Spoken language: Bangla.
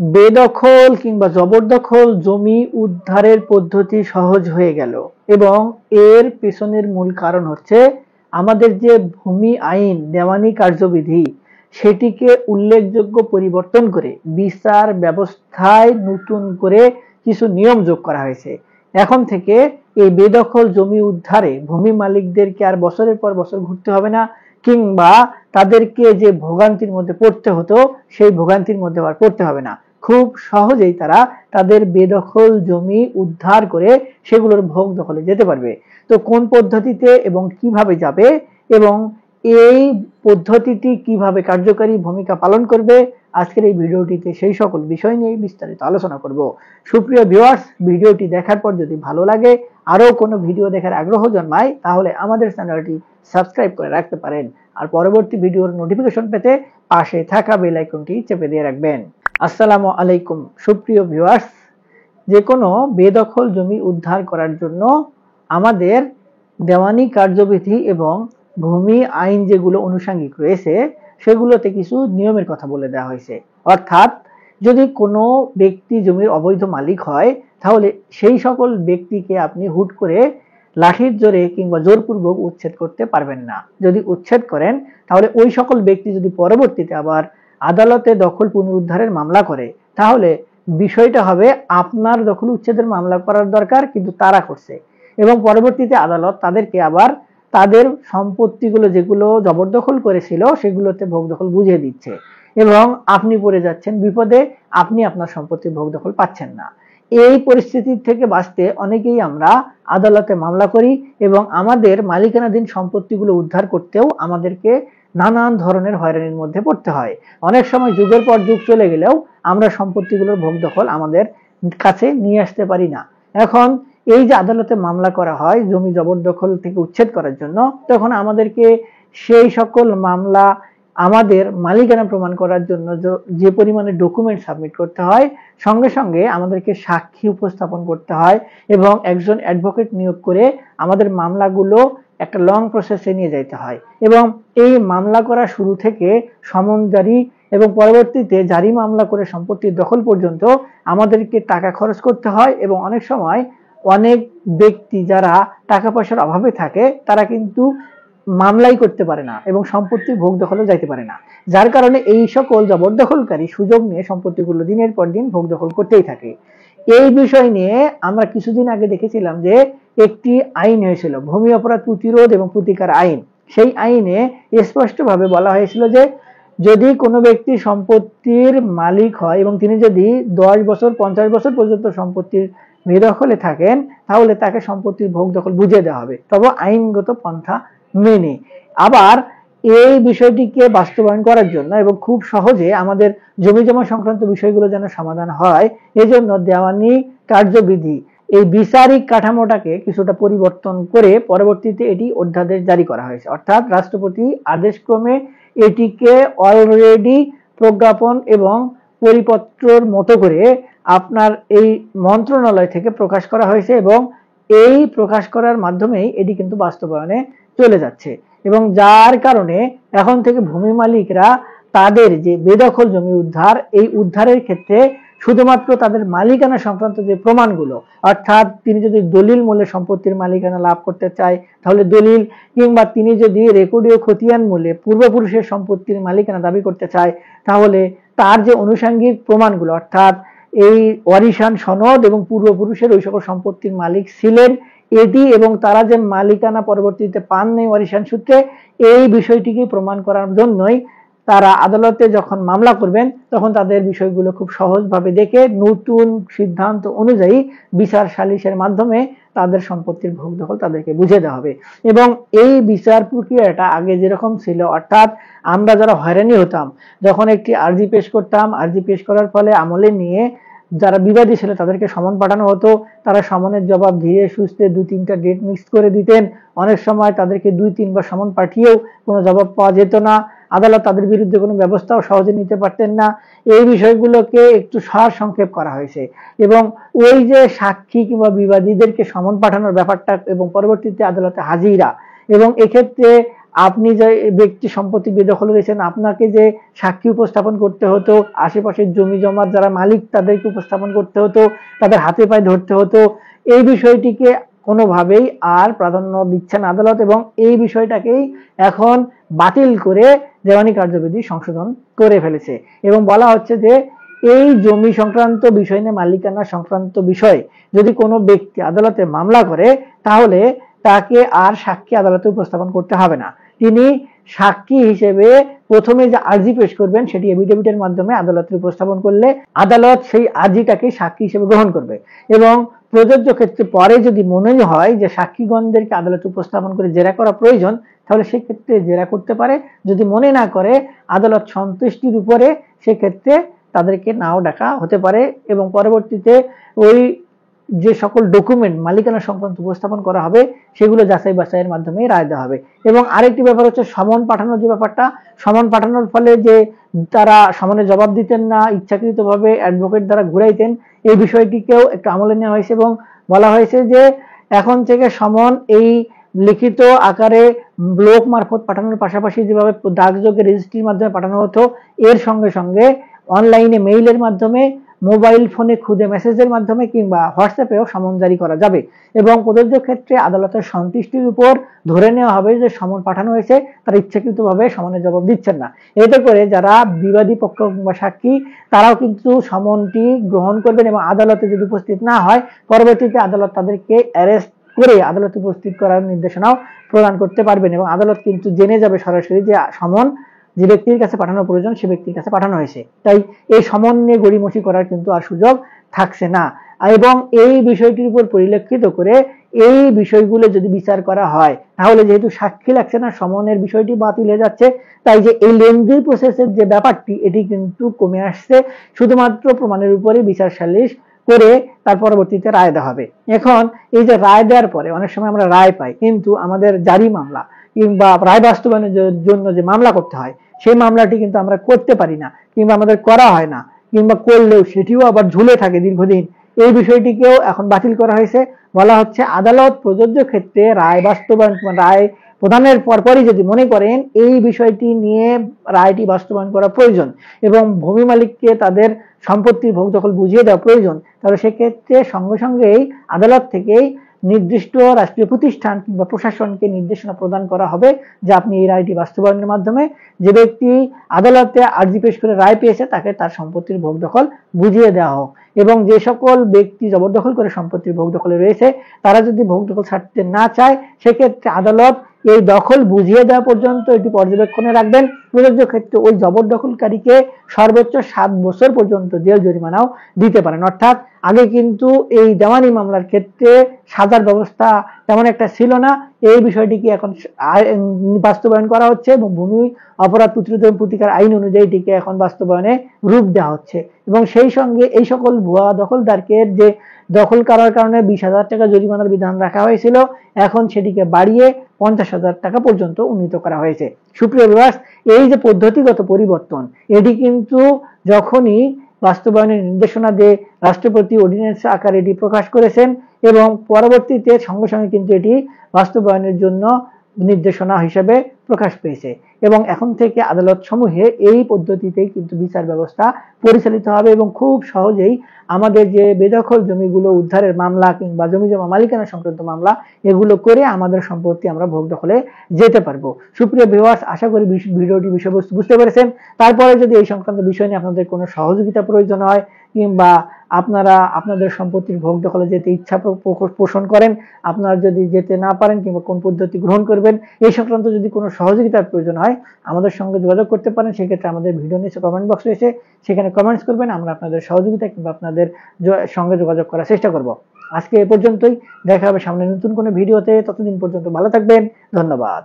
বেদখল কিংবা জবরদখল জমি উদ্ধারের পদ্ধতি সহজ হয়ে গেল এবং এর পেছনের মূল কারণ হচ্ছে আমাদের যে ভূমি আইন দেওয়ানি কার্যবিধি সেটিকে উল্লেখযোগ্য পরিবর্তন করে বিচার ব্যবস্থায় নতুন করে কিছু নিয়ম যোগ করা হয়েছে। এখন থেকে এই বেদখল জমি উদ্ধারে ভূমি মালিকদেরকে আর বছরের পর বছর ঘুরতে হবে না, কিংবা তাদেরকে যে ভোগান্তির মধ্যে পড়তে হতো সেই ভোগান্তির মধ্যে আর পড়তে হবে না। খুব সহজেই তারা তাদের বেদখল জমি উদ্ধার করে সেগুলোর ভোগ দখলে যেতে পারবে। তো কোন পদ্ধতিতে এবং কিভাবে যাবে এবং এই পদ্ধতিটি কিভাবে কার্যকরী ভূমিকা পালন করবে, আজকের এই ভিডিওটিতে সেই সকল বিষয় নিয়ে বিস্তারিত আলোচনা করব। সুপ্রিয় ভিউয়ার্স, ভিডিওটি দেখার পর যদি ভালো লাগে, আরো কোনো ভিডিও দেখার আগ্রহ জন্মায়, তাহলে আমাদের চ্যানেলটি সাবস্ক্রাইব করে রাখতে পারেন আর পরবর্তী ভিডিওর নোটিফিকেশন পেতে পাশে থাকা বেল আইকনটি চেপে দিয়ে রাখবেন। আসসালামু আলাইকুম সুপ্রিয় ভিউয়ার্স, যে কোনো বেদখল জমি উদ্ধার করার জন্য আমাদের দেওয়ানি কার্যবিধি এবং ভূমি আইন যেগুলো আনুষঙ্গিক রয়েছে সেগুলোতে কিছু নিয়মের কথা বলে দেওয়া হয়েছে। অর্থাৎ যদি কোনো ব্যক্তি জমির অবৈধ মালিক হয় তাহলে সেই সকল ব্যক্তিকে আপনি হুট করে লাঠির জোরে কিংবা জোরপূর্বক উচ্ছেদ করতে পারবেন না। যদি উচ্ছেদ করেন তাহলে ওই সকল ব্যক্তি যদি পরবর্তীতে আবার আদালতে দখল পুনরুদ্ধারের মামলা করে তাহলে বিষয়টা হবে আপনার দখল উচ্ছেদের মামলা করার দরকার, কিন্তু তারা করছে, এবং পরবর্তীতে আদালত তাদেরকে আবার তাদের সম্পত্তিগুলো যেগুলো জবরদখল করেছিল সেগুলোতে ভোগ দখল বুঝিয়ে দিচ্ছে এবং আপনি পড়ে যাচ্ছেন বিপদে, আপনি আপনার সম্পত্তির ভোগ দখল পাচ্ছেন না। এই পরিস্থিতি থেকে বাঁচতে অনেকেই আমরা আদালতে মামলা করি এবং আমাদের মালিকানাধীন সম্পত্তিগুলো উদ্ধার করতেও আমাদেরকে নানান ধরনের হয়রানির মধ্যে পড়তে হয়। অনেক সময় যুগের পর যুগ চলে গেলেও আমরা সম্পত্তিগুলোর ভোগ দখল আমাদের কাছে নিয়ে আসতে পারি না। এখন এই যে আদালতে মামলা করা হয় জমি জবরদখল থেকে উচ্ছেদ করার জন্য, তখন আমাদেরকে সেই সকল মামলা আমাদের মালিকানা প্রমাণ করার জন্য যে পরিমাণে ডকুমেন্ট সাবমিট করতে হয়, সঙ্গে সঙ্গে আমাদেরকে সাক্ষী উপস্থাপন করতে হয় এবং একজন অ্যাডভোকেট নিয়োগ করে আমাদের মামলাগুলো একটা লং প্রসেসে নিয়ে যেতে হয় এবং এই মামলা করা শুরু থেকে সমন জারি এবং পরবর্তীতে জারি মামলা করে সম্পত্তির দখল পর্যন্ত আমাদেরকে টাকা খরচ করতে হয় এবং অনেক সময় অনেক ব্যক্তি যারা টাকা পয়সার অভাবে থাকে তারা কিন্তু মামলাই করতে পারে না এবং সম্পত্তির ভোগ দখলও যাইতে পারে না, যার কারণে এই সকল জবরদখলকারী সুযোগ নিয়ে সম্পত্তিগুলো দিনের পর দিন ভোগ দখল করতেই থাকে। এই বিষয় নিয়ে আমরা কিছুদিন আগে দেখেছিলাম যে একটি আইন হয়েছিল, ভূমি অপরাধ প্রতিরোধ এবং প্রতিকার আইন। সেই আইনে স্পষ্টভাবে বলা হয়েছিল যে যদি কোনো ব্যক্তি সম্পত্তির মালিক হয় এবং তিনি যদি 10 বছর 50 বছর পর্যন্ত সম্পত্তির বেদখলে থাকেন তাহলে তাকে সম্পত্তির ভোগ দখল বুঝিয়ে দেওয়া হবে, তবে আইনগত পন্থা মেনে। আবার এই বিষয়টিকে বাস্তবায়ন করার জন্য এবং খুব সহজে আমাদের জমি জমা সংক্রান্ত বিষয়গুলো যেন সমাধান হয়, এজন্য দেওয়ানি কার্যবিধি এই বিচারিক কাঠামোটাকে কিছুটা পরিবর্তন করে পরবর্তীতে এটি অধ্যাদেশ জারি করা হয়েছে। অর্থাৎ রাষ্ট্রপতি আদেশক্রমে এটিকে অলরেডি প্রজ্ঞাপন এবং পরিপত্রর মতো করে আপনার এই মন্ত্রণালয় থেকে প্রকাশ করা হয়েছে এবং এই প্রকাশ করার মাধ্যমেই এটি কিন্তু বাস্তবায়নে চলে যাচ্ছে এবং যার কারণে এখন থেকে ভূমি মালিকরা তাদের যে বেদখল জমি উদ্ধার, এই উদ্ধারের ক্ষেত্রে শুধুমাত্র তাদের মালিকানা সংক্রান্ত যে প্রমাণগুলো, অর্থাৎ তিনি যদি দলিল মূল্যে সম্পত্তির মালিকানা লাভ করতে চায় তাহলে দলিল, কিংবা তিনি যদি রেকর্ডীয় খতিয়ান মূল্যে পূর্বপুরুষের সম্পত্তির মালিকানা দাবি করতে চায় তাহলে তার যে আনুষঙ্গিক প্রমাণগুলো, অর্থাৎ এই ওয়ারিশান সনদ এবং পূর্বপুরুষের ওই সকল সম্পত্তির মালিক ছিলেন এটি এবং তারা যে মালিকানা পরবর্তীতে পান নেই ওয়ারিশান সূত্রে, এই বিষয়টিকে প্রমাণ করার জন্যই তারা আদালতে যখন মামলা করবেন তখন তাদের বিষয়গুলো খুব সহজভাবে দেখে নতুন সিদ্ধান্ত অনুযায়ী বিচার সালিশের মাধ্যমে তাদের সম্পত্তির ভোগ দখল তাদেরকে বুঝে দেওয়া হবে। এবং এই বিচার প্রক্রিয়াটা আগে যেরকম ছিল, অর্থাৎ আমরা যারা হয়রানি হতাম যখন একটি আর্জি পেশ করতাম, আর্জি পেশ করার ফলে আমলে নিয়ে যারা বিবাদী ছিল তাদেরকে সমন পাঠানো হতো, তারা সমনের জবাব ধীরে সুস্থে 2-3টা ডেট মিক্স করে দিতেন, অনেক সময় তাদেরকে 2-3 বার সমন পাঠিয়েও কোনো জবাব পাওয়া যেত না, আদালত তাদের বিরুদ্ধে কোনো ব্যবস্থাও সহজে নিতে পারতেন না। এই বিষয়গুলোকে একটু সার সংক্ষেপ করা হয়েছে এবং ওই যে সাক্ষী কিংবা বিবাদীদেরকে সমন পাঠানোর ব্যাপারটা এবং পরবর্তীতে আদালতে হাজিরা, এবং এক্ষেত্রে আপনি যে ব্যক্তি সম্পত্তি বেদখল রয়েছেন, আপনাকে যে সাক্ষী উপস্থাপন করতে হতো, আশেপাশের জমি জমার যারা মালিক তাদেরকে উপস্থাপন করতে হতো, তাদের হাতে পায়ে ধরতে হতো, এই বিষয়টিকে কোনোভাবেই আর প্রাধান্য দিচ্ছে না আদালত, এবং এই বিষয়টাকেই এখন বাতিল করে দেওয়ানি কার্যবিধি সংশোধন করে ফেলেছে। এবং বলা হচ্ছে যে এই জমি সংক্রান্ত বিষয় নিয়ে, মালিকানা সংক্রান্ত বিষয় যদি কোনো ব্যক্তি আদালতে মামলা করে, তাহলে তাকে আর সাক্ষী আদালতে উপস্থাপন করতে হবে না। তিনি সাক্ষী হিসেবে প্রথমে যে আর্জি পেশ করবেন, সেটি এফিডেভিটের মাধ্যমে আদালতে উপস্থাপন করলে আদালত সেই আর্জিটাকে সাক্ষী হিসেবে গ্রহণ করবে। এবং প্রযোজ্য ক্ষেত্রে পরে যদি মনে হয় যে সাক্ষীগণদেরকে আদালতে উপস্থাপন করে জেরা করা প্রয়োজন, তাহলে সেক্ষেত্রে জেরা করতে পারে। যদি মনে না করে, আদালত সন্তুষ্টির উপরে সেক্ষেত্রে তাদেরকে নাও ডাকা হতে পারে, এবং পরবর্তীতে ওই যে সকল ডকুমেন্ট মালিকানা সংক্রান্ত উপস্থাপন করা হবে, সেগুলো যাচাই বাছাইয়ের মাধ্যমে রায় দেওয়া হবে। এবং আরেকটি ব্যাপার হচ্ছে সমন পাঠানোর যে ব্যাপারটা, সমন পাঠানোর ফলে যে তারা সমনে জবাব দিতেন না, ইচ্ছাকৃতভাবে অ্যাডভোকেট দ্বারা ঘুরাইতেন, এই বিষয়টিকেও একটু আমলে নেওয়া হয়েছে। এবং বলা হয়েছে যে এখন থেকে সমন এই লিখিত আকারে ব্লক মারফত পাঠানোর পাশাপাশি যেভাবে ডাকযোগে রেজিস্ট্রির মাধ্যমে পাঠানো হতো, এর সঙ্গে সঙ্গে অনলাইনে মেইলের মাধ্যমে, মোবাইল ফোনে খুদে মেসেজের মাধ্যমে কিংবা হোয়াটসঅ্যাপেও সমন জারি করা যাবে। এবং প্রযোজ্য ক্ষেত্রে আদালতের সন্তুষ্টির উপর ধরে নেওয়া হবে যে সমন পাঠানো হয়েছে, তারা ইচ্ছাকৃতভাবে সমনের জবাব দিচ্ছেন না। এতে করে যারা বিবাদী পক্ষ কিংবা সাক্ষী, তারাও কিন্তু সমনটি গ্রহণ করবেন, এবং আদালতে যদি উপস্থিত না হয়, পরবর্তীতে আদালত তাদেরকে অ্যারেস্ট করে আদালতে উপস্থিত করার নির্দেশনাও প্রদান করতে পারবেন। এবং আদালত কিন্তু জেনে যাবে সরাসরি যে সমন যে ব্যক্তির কাছে পাঠানো প্রয়োজন, সে ব্যক্তির কাছে পাঠানো হয়েছে। তাই এই সমন নিয়ে গড়িমসি করার কিন্তু আর সুযোগ থাকছে না। এবং এই বিষয়টির উপর পরিলক্ষিত করে এই বিষয়গুলো যদি বিচার করা হয়, তাহলে যেহেতু সাক্ষী লাগছে না, সমনের বিষয়টি বাতিল হয়ে যাচ্ছে। তাই যে এই লেন্দি প্রসেসের যে ব্যাপারটি, এটি কিন্তু কমে আসছে। শুধুমাত্র প্রমাণের উপরে বিচার সালিশ করে তার পরবর্তীতে রায় দেওয়া হবে। এখন এই যে রায় দেওয়ার পরে অনেক সময় আমরা রায় পাই, কিন্তু আমাদের জারি মামলা কিংবা রায় বাস্তবায়নের জন্য যে মামলা করতে হয়, সেই মামলাটি কিন্তু আমরা করতে পারি না, কিংবা আমাদের করা হয় না, কিংবা করলেও সেটিও আবার ঝুলে থাকে দীর্ঘদিন। এই বিষয়টিকেও এখন বাতিল করা হয়েছে। বলা হচ্ছে আদালত প্রযোজ্য ক্ষেত্রে রায় বাস্তবায়ন, রায় প্রদানের পরপরই যদি মনে করেন এই বিষয়টি নিয়ে রায়টি বাস্তবায়ন করা প্রয়োজন এবং ভূমি মালিককে তাদের সম্পত্তির ভোগ দখল বুঝিয়ে দেওয়া প্রয়োজন, তাহলে সেক্ষেত্রে সঙ্গে সঙ্গেই আদালত থেকেই নির্দিষ্ট রাষ্ট্রীয় প্রতিষ্ঠান কিংবা প্রশাসনকে নির্দেশনা প্রদান করা হবে যে আপনি এই রায়টি বাস্তবায়নের মাধ্যমে যে ব্যক্তি আদালতে আর্জি পেশ করে রায় পেয়েছে, তাকে তার সম্পত্তির ভোগ দখল বুঝিয়ে দেওয়া হোক। এবং যে সকল ব্যক্তি জবরদখল করে সম্পত্তির ভোগ দখলে রয়েছে, তারা যদি ভোগ দখল ছাড়তে না চায়, সেক্ষেত্রে আদালত এই দখল বুঝিয়ে দেওয়া পর্যন্ত এটি পর্যবেক্ষণে রাখবেন। প্রযোজ্য ক্ষেত্রে ওই জবরদখলকারীকে সর্বোচ্চ 7 বছর পর্যন্ত জেল জরিমানাও দিতে পারেন। অর্থাৎ আগে কিন্তু এই দেওয়ানি মামলার ক্ষেত্রে সাজার ব্যবস্থা তেমন একটা ছিল না, এই বিষয়টিকে এখন বাস্তবায়ন করা হচ্ছে এবং ভূমি অপরাধ প্রতিকার আইন অনুযায়ী এটিকে এখন বাস্তবায়নে রূপ দেওয়া হচ্ছে। এবং সেই সঙ্গে এই সকল ভুয়া দখলদারকে যে দখল করার কারণে 20,000 টাকা জরিমানার বিধান রাখা হয়েছিল, এখন সেটিকে বাড়িয়ে 50,000 টাকা পর্যন্ত উন্নীত করা হয়েছে। সুপ্রিয় ভিউয়ার্স, এই যে পদ্ধতিগত পরিবর্তন, এটি কিন্তু যখনই বাস্তবায়নের নির্দেশনা দিয়ে রাষ্ট্রপতি অর্ডিন্যান্স আকারে এটি প্রকাশ করেছেন এবং পরবর্তীতে সঙ্গে সঙ্গে কিন্তু এটি বাস্তবায়নের জন্য নির্দেশনা হিসেবে প্রকাশ পেয়েছে। এবং এখন থেকে আদালত সমূহে এই পদ্ধতিতেই কিন্তু বিচার ব্যবস্থা পরিচালিত হবে এবং খুব সহজেই আমাদের যে বেদখল জমিগুলো উদ্ধারের মামলা কিংবা জমি জমা মালিকানা সংক্রান্ত মামলা, এগুলো করে আমাদের সম্পত্তি আমরা ভোগ দখলে যেতে পারবো। সুপ্রিয় ভিউয়ার্স, আশা করি ভিডিওটি বিষয়বস্তু বুঝতে পেরেছেন। তারপরে যদি এই সংক্রান্ত বিষয় নিয়ে আপনাদের কোনো সহযোগিতা প্রয়োজন হয় কিংবা আপনারা আপনাদের সম্পত্তির ভোগ দখলে যেতে ইচ্ছা পোষণ করেন, আপনারা যদি যেতে না পারেন কিংবা কোন পদ্ধতি গ্রহণ করবেন, এই সংক্রান্ত যদি কোনো সহযোগিতার প্রয়োজন হয়, আমাদের সঙ্গে যোগাযোগ করতে পারেন। সেক্ষেত্রে আমাদের ভিডিও নিচে কমেন্ট বক্স রয়েছে, সেখানে কমেন্টস করবেন, আমরা আপনাদের সহযোগিতা কিংবা আপনাদের সঙ্গে যোগাযোগ করার চেষ্টা করব। আজকে এ পর্যন্তই, দেখা হবে সামনে নতুন কোনো ভিডিওতে। ততদিন পর্যন্ত ভালো থাকবেন, ধন্যবাদ।